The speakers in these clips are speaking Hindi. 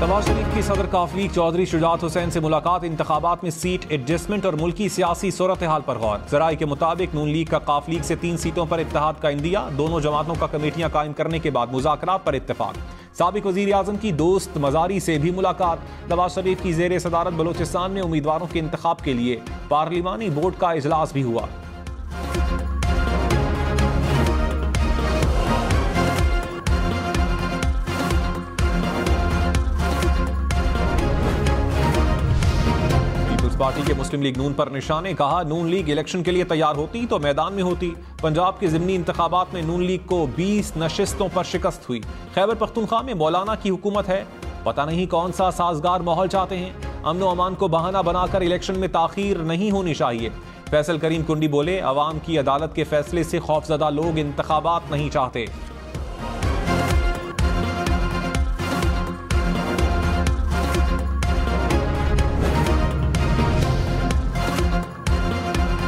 नवाज शरीफ की सदर काफलीग चौधरी शुजात हुसैन से मुलाकात, इंतखाबात में सीट एडजस्टमेंट और मुल्की सियासी सूरत हाल पर गौर। जराये के मुताबिक नून लीग का काफलीग से 3 सीटों पर इत्तेहाद का इंदिया, दोनों जमातों का कमेटियां कायम करने के बाद मुज़ाकरात पर इत्तेफाक। साबिक वज़ीर आज़म की दोस्त मज़ारी से भी मुलाकात। नवाज शरीफ की ज़ेर सदारत बलोचिस्तान में उम्मीदवारों के इंतखाब के लिए पार्लिमानी बोर्ड का इजलास भी हुआ। पार्टी के मुस्लिम लीग नून पर निशाने, कहा नून लीग इलेक्शन के लिए तैयार होती तो मैदान में होती। पंजाब के ज़िमनी इंतखाबात में नून लीग को 20 नशिस्तों पर शिकस्त हुई। खैबर पख्तूनख्वा में मौलाना की हुकूमत है, पता नहीं कौन सा साजगार माहौल चाहते हैं। अमन व अमान को बहाना बनाकर इलेक्शन में ताखीर नहीं होनी चाहिए। फैसल करीम कुंडी बोले, अवाम की अदालत के फैसले से खौफजदा लोग इंतखाबात नहीं चाहते।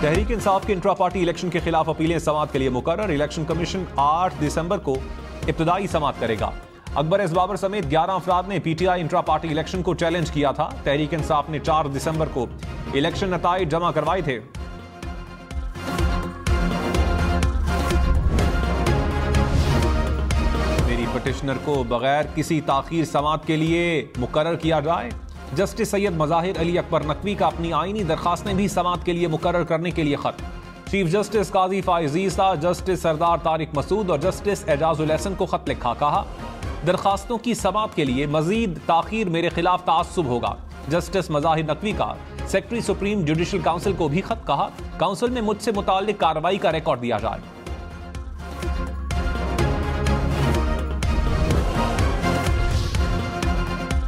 तहरीक इंसाफ के इंट्रा पार्टी इलेक्शन के खिलाफ अपीलें समाअत के लिए मुकर्रर। इलेक्शन कमीशन 8 दिसंबर को इब्तदाई समाअत करेगा। अकबर एस बाबर समेत 11 अफराद ने पीटीआई इंट्रा पार्टी इलेक्शन को चैलेंज किया था। तहरीक इंसाफ ने 4 दिसंबर को इलेक्शन नताइज जमा करवाए थे। मेरी पिटिशनर को बगैर किसी ताखीर समाअत के लिए मुकर्रर किया जाए। जस्टिस सैयद मज़ाहिर अली अकबर नकवी का अपनी आईनी दरखास्तें भी समाअत के लिए मुकर्रर करने के लिए खत। चीफ जस्टिस काजी फाइज ईसा, जस्टिस सरदार तारिक मसूद और जस्टिस एजाजुल एहसन को खत लिखा। कहा दरखास्तों की समाअत के लिए मजीद ताखीर मेरे खिलाफ तासुब होगा। जस्टिस मज़ाहिर नकवी का सेक्रेटरी सुप्रीम जुडिशल काउंसिल को भी खत। कहा काउंसिल में मुझसे मुताल्लिक कार्रवाई का रिकॉर्ड दिया जाए।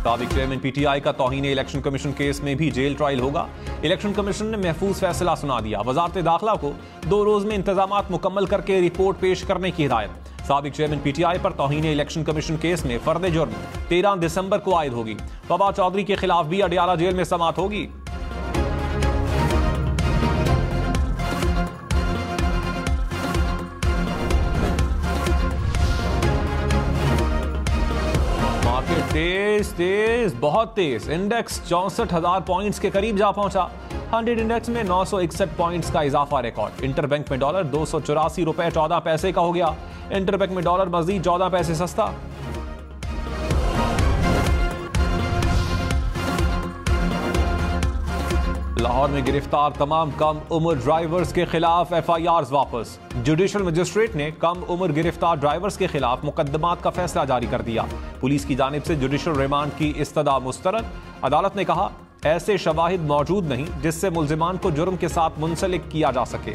साबिक चेयरमैन पीटीआई का तौहीन इलेक्शन कमीशन केस में भी जेल ट्रायल होगा। इलेक्शन कमीशन ने महफूज फैसला सुना दिया। वजारत दाखिला को 2 रोज में इंतजामात मुकम्मल करके रिपोर्ट पेश करने की हिदायत। साबिक चेयरमैन पीटीआई पर तौहीन इलेक्शन कमीशन केस में फर्द जुर्म 13 दिसंबर को आयद होगी। फवाद चौधरी के खिलाफ भी अडियाला जेल में समाअत होगी। तेज बहुत तेज। इंडेक्स 64,000 पॉइंट्स के करीब जा पहुंचा। 100 इंडेक्स में 961 पॉइंट्स का इजाफा रिकॉर्ड। इंटरबैंक में डॉलर 284 रुपए 14 पैसे का हो गया। इंटरबैंक में डॉलर मजीद 14 पैसे सस्ता। लाहौर में गिरफ्तार तमाम कम उम्र ड्राइवर्स के खिलाफ FIRs वापस। जुडिशल मजिस्ट्रेट ने कम उम्र गिरफ्तार ड्राइवर्स के खिलाफ मुकदमात का फैसला जारी कर दिया। पुलिस की जानिब से जुडिशल रिमांड की इस्तदा मुस्तरद। अदालत ने कहा ऐसे शवाहिद मौजूद नहीं जिससे मुल्जिमान को जुर्म के साथ मुंसलिक किया जा सके।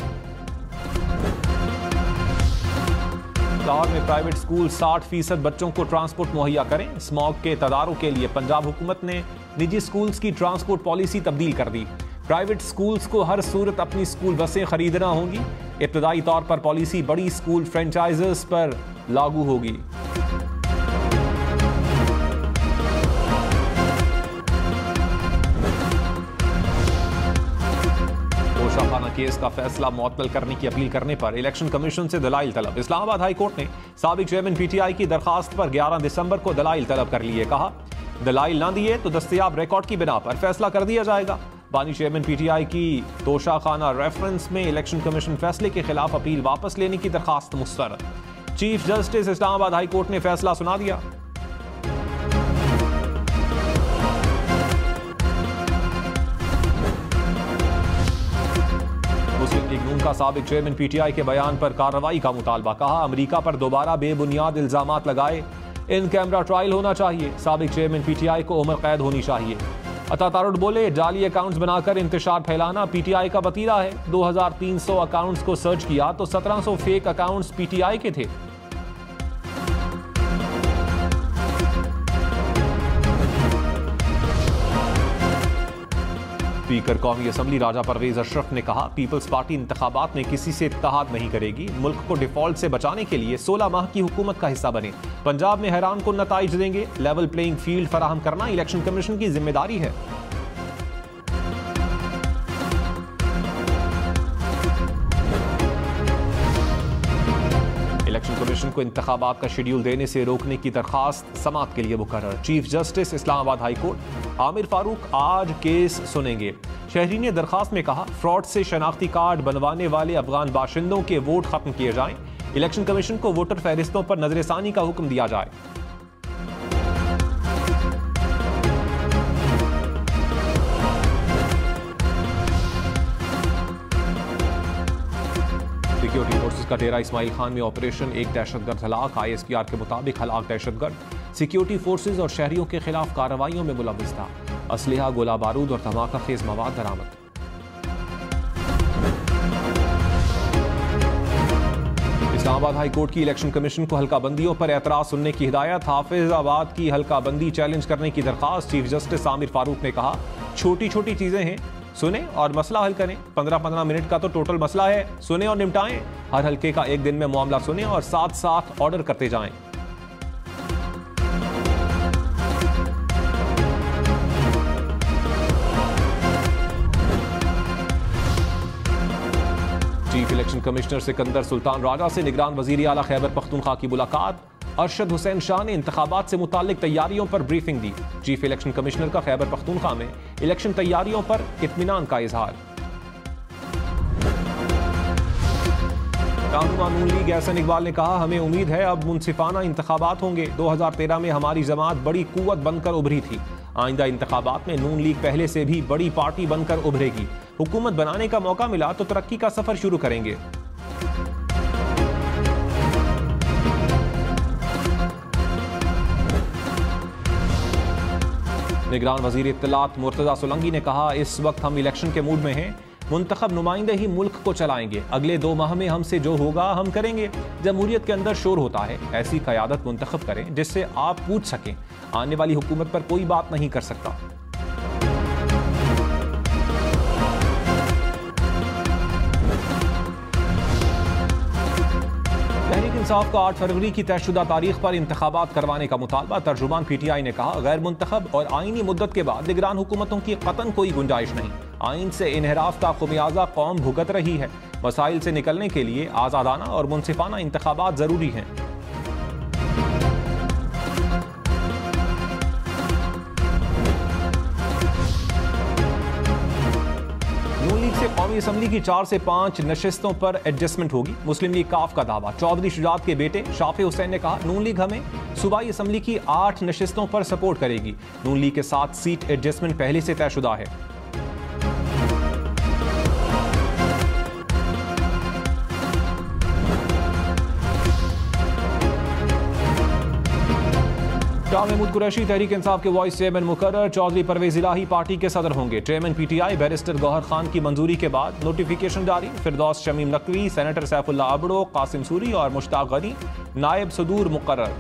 लाहौर में प्राइवेट स्कूल 60% बच्चों को ट्रांसपोर्ट मुहैया करें। स्मॉग के तदारुक के लिए पंजाब हुकूमत ने निजी स्कूल्स की ट्रांसपोर्ट पॉलिसी तब्दील कर दी। प्राइवेट स्कूल्स को हर सूरत अपनी स्कूल बसें खरीदना होंगी। इब्तदाई तौर पर पॉलिसी बड़ी स्कूल फ्रेंचाइजर्स पर लागू होगी। तोशाखाना केस का फैसला मुअत्तल करने की अपील करने पर इलेक्शन कमीशन से दलाइल तलब। इस्लामाबाद हाई कोर्ट ने साबिक चेयरमैन पीटीआई की दरखास्त पर 11 दिसंबर को दलाइल तलब कर लिए। कहा दलाइल ना दिए तो दस्तयाब रिकॉर्ड की बिना पर फैसला कर दिया जाएगा। बानी चेयरमैन पीटीआई की तोशाखाना रेफरेंस में इलेक्शन कमीशन फैसले के खिलाफ अपील वापस लेने की दरखास्त मुस्तरद। Chief justice Islamabad high court ने फैसला सुना दिया। मुस्लिम लीग नून का साबिक चेयरमैन पीटीआई के बयान पर कार्रवाई का मुतालबा। कहा अमेरिका पर दोबारा बेबुनियाद इल्जामात लगाए, इन कैमरा ट्रायल होना चाहिए। साबिक चेयरमैन पीटीआई को उम्र कैद होनी चाहिए। अता तारुड बोले जाली अकाउंट्स बनाकर इंतशार फैलाना पीटीआई का वतीरा है। 2300 अकाउंट्स को सर्च किया तो 1700 फेक अकाउंट्स पीटीआई के थे। स्पीकर कौमी असम्बली राजा परवेज अशरफ ने कहा पीपल्स पार्टी इंतखाबात में किसी से इत्तेहाद नहीं करेगी। मुल्क को डिफॉल्ट से बचाने के लिए 16 माह की हुकूमत का हिस्सा बने। पंजाब में हैरान कुन नताइज देंगे। लेवल प्लेइंग फील्ड फराहम करना इलेक्शन कमीशन की जिम्मेदारी है। इलेक्शन कमीशन को इंतखाबात का शेड्यूल देने से रोकने की दरखास्त समाअत के लिए मुकर्रर। Chief justice Islamabad high court Aamir Farooq आज केस सुनेंगे। शहरी ने दरखास्त में कहा, फ्रॉड से शनाख्ती कार्ड बनवाने वाले अफगान बाशिंदों के वोट खत्म किए जाएं। इलेक्शन कमीशन को वोटर फहरिस्तों पर नजरसानी का हुक्म दिया जाए। सिक्योरिटी फोर्सेस का डेरा इस्माइल खान में ऑपरेशन, एक दहशतगर्द हलाक। ISPR के मुताबिक हलाक दहशतगर्द सिक्योरिटी फोर्सेस और शहरियों के खिलाफ कार्रवाइयों में मुलव्विस था। असलहा, गोला बारूद और धमाका खेज मवाद बरामद। इस्लामाबाद हाई कोर्ट की इलेक्शन कमीशन को हल्का बंदियों पर एतराज सुनने की हिदायत। हाफिजाबाद की हल्का बंदी चैलेंज करने की दरखास्त। चीफ जस्टिस आमिर फारूक ने कहा, छोटी छोटी चीजें हैं, सुने और मसला हल करें। 15-15 मिनट का तो टोटल मसला है, सुने और निपटाएं। हर हल्के का एक दिन में मामला सुने और साथ साथ ऑर्डर करते जाएं। Chief election commissioner Sikandar Sultan Raja से निगरान वजीर आला खैबर पख्तूनख्वा की मुलाकात। अरशद हुसैन शाह ने इंतखाबात से मुताल्लिक तैयारियों पर ब्रीफिंग दी। चीफ इलेक्शन कमिश्नर का खैबर पख्तूनख्वा में इलेक्शन तैयारियों पर इत्मीनान का इजहार। रहनुमा नून लीग एहसन इकबाल ने कहा, हमें उम्मीद है अब मुनसिफाना इंतखाबात होंगे। 2013 में हमारी जमात बड़ी कुव्वत बनकर उभरी थी। आइंदा इंतखाबात में नून लीग पहले से भी बड़ी पार्टी बनकर उभरेगी। हुकूमत बनाने का मौका मिला तो तरक्की का सफर शुरू करेंगे। निगरान वजीर इत्तलात मुर्तजा सोलंकी ने कहा, इस वक्त हम इलेक्शन के मूड में हैं। मुंतखब नुमाइंदे ही मुल्क को चलाएंगे। अगले 2 माह में हमसे जो होगा हम करेंगे। जमहूरियत के अंदर शोर होता है, ऐसी क़यादत मुंतखब करें जिससे आप पूछ सकें। आने वाली हुकूमत पर कोई बात नहीं कर सकता। तहरीक इंसाफ का 8 फरवरी की तयशुदा तारीख पर इंतखाबात करवाने का मुतालबा। तर्जुमान PTI ने कहा, गैर मुंतखब और आईनी मुद्दत के बाद निगरान हुकूमतों की कतन कोई गुंजाइश नहीं। आइन से इन्हराफ का खुमियाजा कौम भुगत रही है। मसाइल से निकलने के लिए आज़ादाना और मुनसिफाना इंतखाबात जरूरी हैं। नून लीग से कौमी असम्बली की 4 से 5 नशिस्तों पर एडजस्टमेंट होगी। मुस्लिम लीग काफ का दावा। चौधरी शुजात के बेटे शाफी हुसैन ने कहा, नून लीग हमें सूबाई असम्बली की 8 नशिस्तों पर सपोर्ट करेगी। नून लीग के साथ सीट एडजस्टमेंट पहले से तयशुदा है। शाह महमूद कुरैशी तहरीक इंसाफ के वाइस चेयरमैन मुकर्रर। चौधरी परवेज इलाही पार्टी के सदर होंगे। Chairman PTI barrister Gohar Khan की मंजूरी के बाद नोटिफिकेशन जारी। फिरदौस शमीम नकवी, सेनेटर सैफुल्ला अबड़ो, कासिम सूरी और मुश्ताक गनी नायब सदूर मुकर्रर।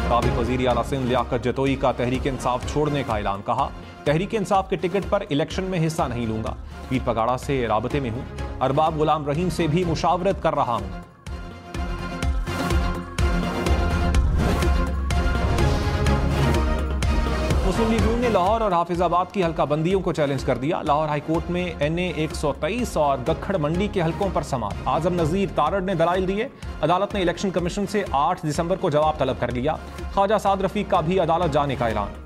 साबिक वजीर आला सिंध लियाकत जतोई का तहरीक इंसाफ छोड़ने का ऐलान। कहा, तहरीक इंसाफ के टिकट पर इलेक्शन में हिस्सा नहीं लूंगा। पीर पगाड़ा से राबते में हूं। अरबाब गुलाम रहीम से भी मुशावरत कर रहा हूं। मुस्लिम लीग नून ने लाहौर और हाफिजाबाद की हल्का बंदियों को चैलेंज कर दिया। लाहौर हाई कोर्ट में NA 123 और गखड़ मंडी के हलकों पर समाअत। आजम नजीर तारड़ ने दलाइल दिए। अदालत ने इलेक्शन कमीशन से 8 दिसंबर को जवाब तलब कर लिया। ख्वाजा साद रफीक का भी अदालत जाने का ऐलान।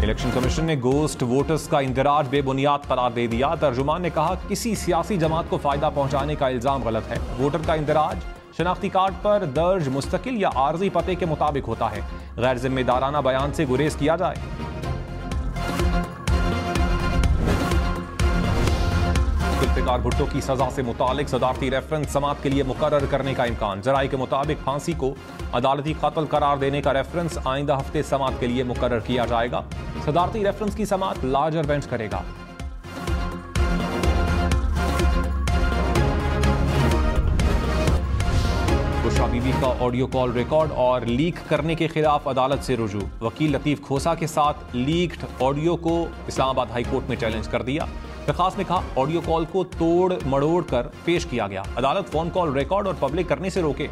इलेक्शन कमीशन ने गोस्ट वोटर्स का इंदराज बेबुनियाद करार दे दिया। तर्जुमान ने कहा, किसी सियासी जमात को फायदा पहुंचाने का इल्जाम गलत है। वोटर का इंदराज शनाख्ती कार्ड पर दर्ज मुस्तकिल या आर्जी पते के मुताबिक होता है। गैर जिम्मेदाराना बयान से गुरेज किया जाए। जुल्फिकार भुट्टो की सजा से मुतालिक सदारती रेफरेंस समाअत के लिए मुकर्रर करने का इम्कान। जराये के मुताबिक फांसी को अदालती कत्ल करार देने का रेफरेंस आइंदा हफ्ते समाअत के लिए मुकर्रर किया जाएगा। सदारती रेफरेंस की समाअत लार्जर बेंच करेगा। बुशरा बीबी का ऑडियो कॉल रिकॉर्ड और लीक करने के खिलाफ अदालत से रुजू। वकील लतीफ खोसा के साथ लीक्ड ऑडियो को इस्लामाबाद हाई कोर्ट में चैलेंज कर दिया। दरखास्त में कहा, ऑडियो कॉल को तोड़ मड़ोड़ कर पेश किया गया। अदालत फोन कॉल रिकॉर्ड और पब्लिक करने से रोके।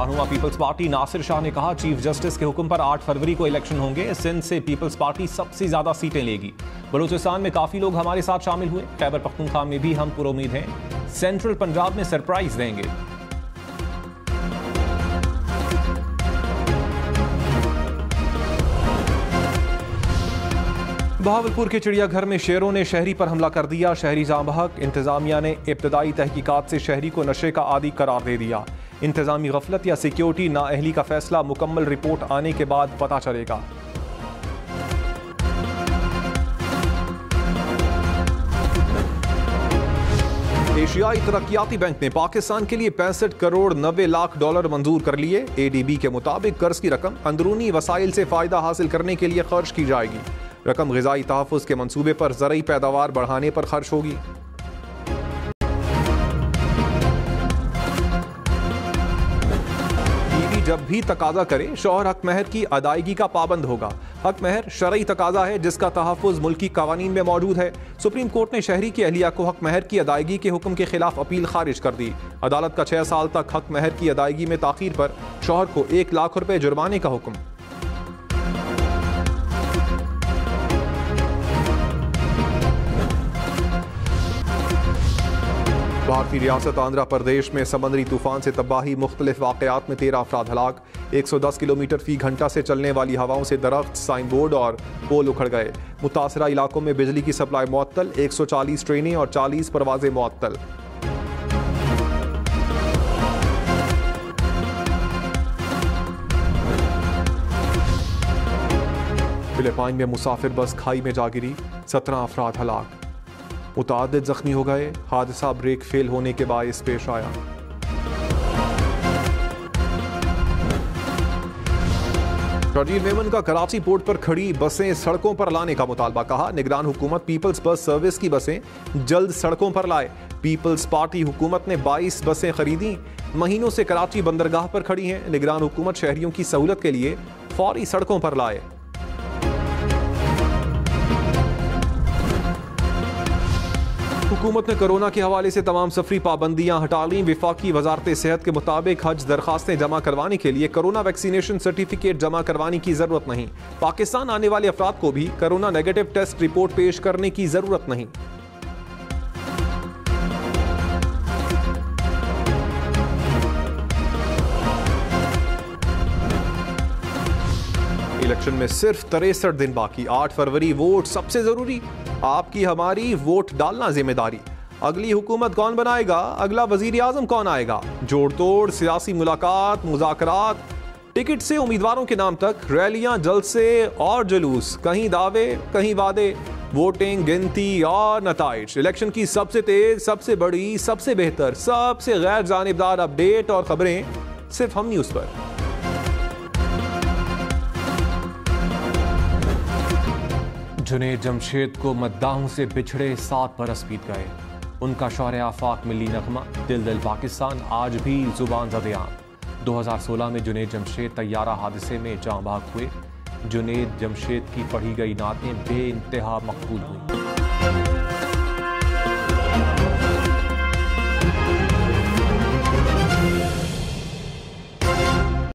रहनुमा पीपल्स पार्टी नासिर शाह ने कहा, चीफ जस्टिस के हुक्म पर 8 फरवरी को इलेक्शन होंगे। सिंध से पीपल्स पार्टी सबसे ज्यादा सीटें लेगी। बलूचिस्तान में काफी लोग हमारे साथ शामिल हुए। खैबर पख्तूनख्वा में भी हम पुरुमीद हैं। सेंट्रल पंजाब में सरप्राइज देंगे। बहावलपुर के चिड़ियाघर में शेरों ने शहरी पर हमला कर दिया। शहरी जांबहक। इंतजामिया ने इब्तदाई तहकीकात से शहरी को नशे का आदी करार दे दिया। इंतजामी गफलत या सिक्योरिटी नाअहली का फैसला मुकम्मल रिपोर्ट आने के बाद पता चलेगा। एशियाई तरक्याती बैंक ने पाकिस्तान के लिए 65 करोड़ 90 लाख डॉलर मंजूर कर लिए। एडीबी के मुताबिक कर्ज की रकम अंदरूनी वसाइल से फायदा हासिल करने के लिए खर्च की जाएगी। रकम ग़िज़ाई तहफ़्फ़ुज़ के मंसूबे पर ज़रई पैदावार बढ़ाने पर खर्च होगी। बीवी जब भी तकाजा करे, शौहर हक महर की अदायगी का पाबंद होगा। हक महर शरई तकाजा है जिसका तहफ़्फ़ुज़ मुल्की क़वानीन में मौजूद है। सुप्रीम कोर्ट ने शहरी की अहलिया को हक महर की अदायगी के हुक्म के खिलाफ अपील खारिज कर दी। अदालत का 6 साल तक हक महर की अदायगी में ताख़ीर पर शौहर को 1 लाख रुपए जुर्माने का हुक्म। भारतीय रियासत आंध्र प्रदेश में समंदरी तूफान से तबाही। मुख्तलिफ वाक़यात में 13 अफराद हलाक। 110 किलोमीटर फी घंटा से चलने वाली हवाओं से दरख्त, साइन बोर्ड और पोल उखड़ गए। मुतासरा इलाकों में बिजली की सप्लाई मुअत्तल। 140 ट्रेनें और 40 परवाजें मुअत्तल। फिलिपाइन में मुसाफिर बस खाई में जा गिरी। 17 अफराद हलाक। मुतादिद जख्मी हो गए। हादसा ब्रेक फेल होने के बायस पेश आया। राजीव मेमन का कराची पोर्ट पर खड़ी बसें सड़कों पर लाने का मुतालबा। कहा, निगरान हुकूमत पीपल्स बस सर्विस की बसें जल्द सड़कों पर लाए। पीपल्स पार्टी हुकूमत ने 22 बसें खरीदी। महीनों से कराची बंदरगाह पर खड़ी हैं। निगरान हुकूमत शहरियों की सहूलत के लिए फौरी सड़कों पर लाए। हुकूमत ने कोरोना के हवाले से तमाम सफरी पाबंदियां हटा ली। विफाकी वजारत सेहत के मुताबिक हज दरखास्तें जमा करवाने के लिए कोरोना वैक्सीनेशन सर्टिफिकेट जमा करवाने की जरूरत नहीं। पाकिस्तान आने वाले अफराद को भी कोरोना नेगेटिव टेस्ट रिपोर्ट पेश करने की जरूरत नहीं। इलेक्शन में सिर्फ 63 दिन बाकी। 8 फरवरी वोट सबसे जरूरी। आपकी हमारी वोट डालना जिम्मेदारी। अगली हुकूमत कौन बनाएगा, अगला वजीर आजम कौन आएगा, जोड़ तोड़ सियासी मुलाकात, मुज़ाकरात, टिकट से उम्मीदवारों के नाम तक, रैलियां, जलसे और जुलूस, कहीं दावे कहीं वादे, वोटिंग, गिनती और नताइज। इलेक्शन की सबसे तेज, सबसे बड़ी, सबसे बेहतर, सबसे गैर जानिबदार अपडेट और खबरें सिर्फ हम न्यूज़ पर। जुनैद जमशेद को मद्दाहों से बिछड़े 7 बरस बीत गए। उनका शौहरे आफाक मिली नगमा दिल दिल पाकिस्तान आज भी जुबान ज़द-ए-आम। 2016 में जुनैद जमशेद तैयारा हादसे में जाँ बहक हुए। जुनैद जमशेद की पढ़ी गई नातें बेइंतहा मकबूल हुई।